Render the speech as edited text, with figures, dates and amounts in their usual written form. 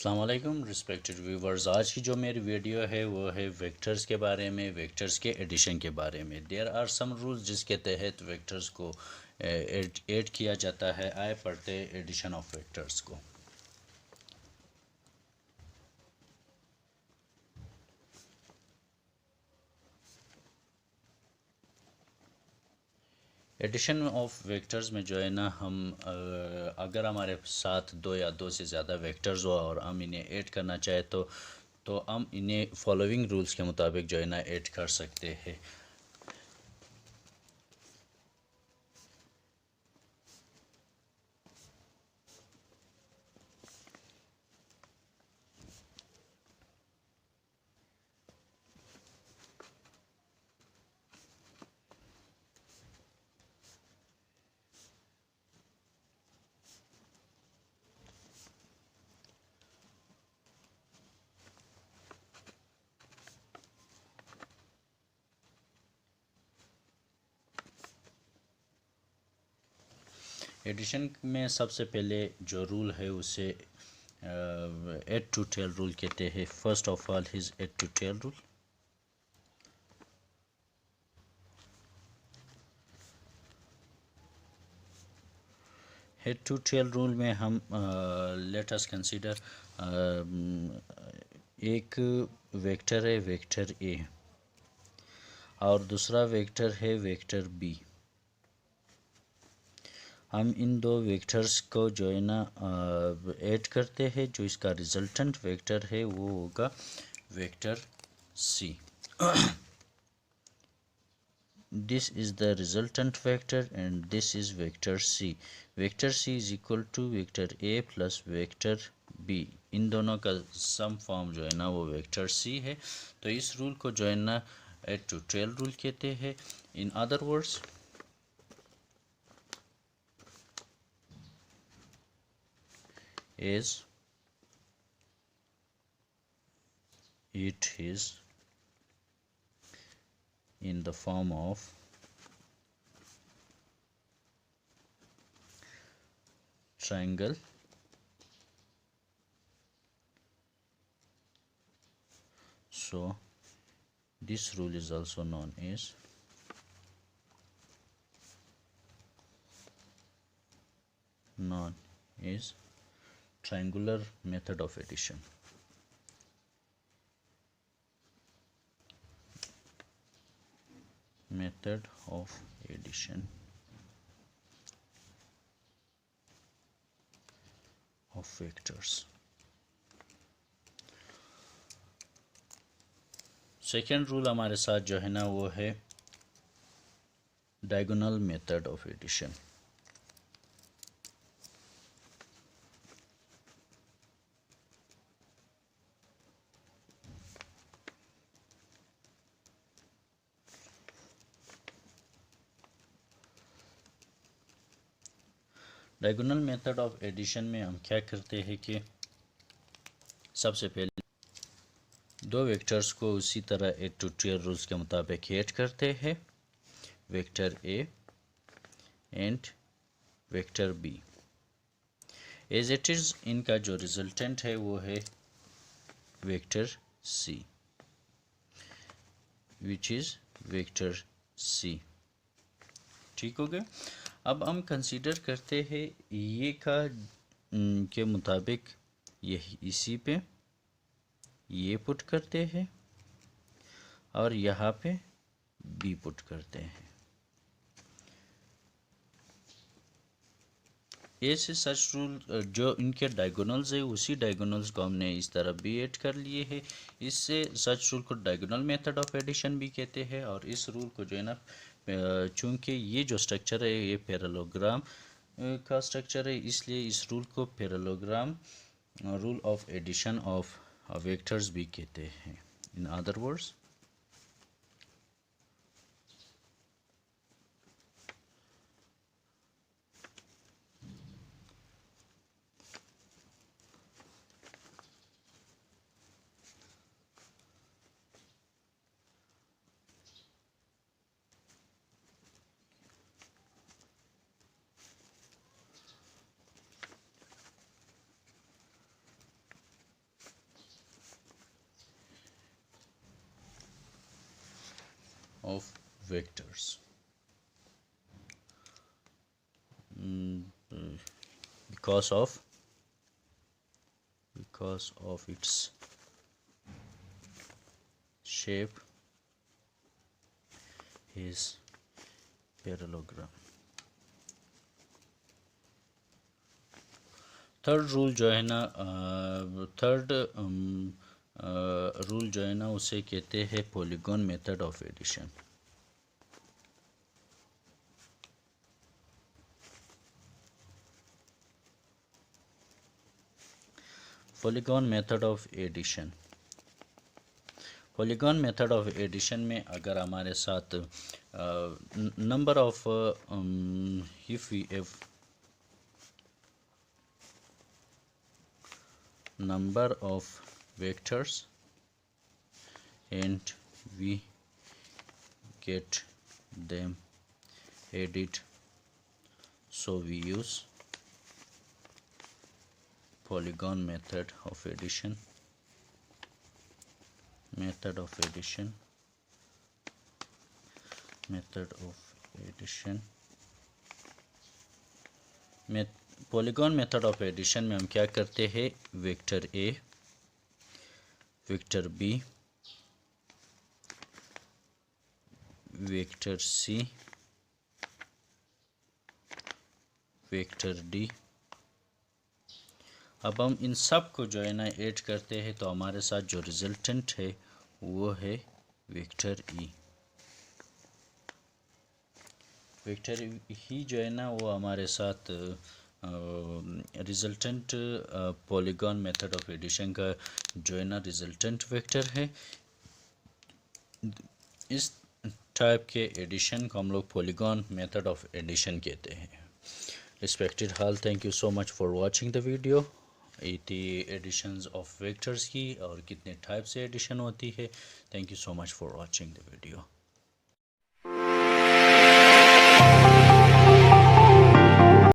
अस्सलाम वालेकुम respected viewers. आज की जो मेरी वीडियो है वो है वेक्टर्स के बारे में, वेक्टर्स के एडिशन के बारे में। देयर आर सम रूल्स जिसके तहत वेक्टर्स को ऐड किया जाता है। आए पढ़ते एडिशन ऑफ वेक्टर्स को। एडिशन ऑफ वेक्टर्स में जो है ना हम अगर हमारे साथ दो या दो से ज़्यादा वेक्टर्स हो और हम इन्हें ऐड करना चाहे तो हम इन्हें फॉलोइंग रूल्स के मुताबिक जो है ना ऐड कर सकते हैं। एडिशन में सबसे पहले जो रूल है उसे एड टू टेल रूल कहते हैं। First of all is head to tail rule. Head to tail rule में हम लेट अस कंसीडर एक वेक्टर है वेक्टर ए और दूसरा वेक्टर है वेक्टर बी। हम इन दो वेक्टर्स को जो है ना ऐड करते हैं। जो इसका रिजल्टेंट वेक्टर है वो होगा vector C. This is the resultant vector and this is vector C. Vector C is equal to vector A plus vector B. इन दोनों का सम फॉर्म जो है ना वो वेक्टर C है। तो इस रूल को जो है ना एड टू टेल रूल कहते हैं। In other words is it is in the form of triangle so this rule is also known as triangular method of addition. Method of addition of vectors. Second rule हमारे साथ जो है ना वो है diagonal method of addition. Diagonal method of addition में हम क्या करते हैं कि सबसे पहले दो वेक्टर्स को उसी तरह एड टू टेल रूल्स के मुताबिक ऐड करते हैं। Vector A and vector B as it is. इनका जो रिजल्टेंट है वो है vector C which is vector C. ठीक हो गया। अब हम कंसीडर करते हैं ये का के मुताबिक ये इसी पे ये पुट करते हैं और यहाँ पे बी पुट करते हैं। ऐसे सच रूल जो इनके डायगोनल्स है उसी डायगोनल्स को हमने इस तरह भी ऐड कर लिए हैं। इससे सच रूल को डायगोनल मेथड ऑफ एडिशन भी कहते हैं। और इस रूल को जो है ना चूँकि ये जो स्ट्रक्चर है ये पैरेललोग्राम का स्ट्रक्चर है इसलिए इस रूल को parallelogram rule of addition of vectors भी कहते हैं। In other words of vectors. Because of its shape is parallelogram. थर्ड रूल जो है ना, थर्ड रूल जो है ना उसे कहते हैं polygon method of addition. Polygon method of addition. Polygon method of addition में अगर हमारे साथ number of if we have number of vectors and we get them added, so we use polygon method of addition. Polygon method of addition में हम क्या करते हैं, vector A, vector B, vector C, vector D, अब हम इन सब को जो है ना ऐड करते हैं तो हमारे साथ जो रिजल्टेंट है वो है वेक्टर ई. वेक्टर ही जो है ना वो हमारे साथ resultant polygon method of addition का जो है ना रिजल्टेंट वेक्टर है. इस टाइप के एडिशन को हम लोग पॉलीगॉन मेथड ऑफ एडिशन कहते हैं. Respected all, thank you so much for watching the video. Additions of vectors की और कितने टाइप से एडिशन होती है. Thank you so much for watching the video.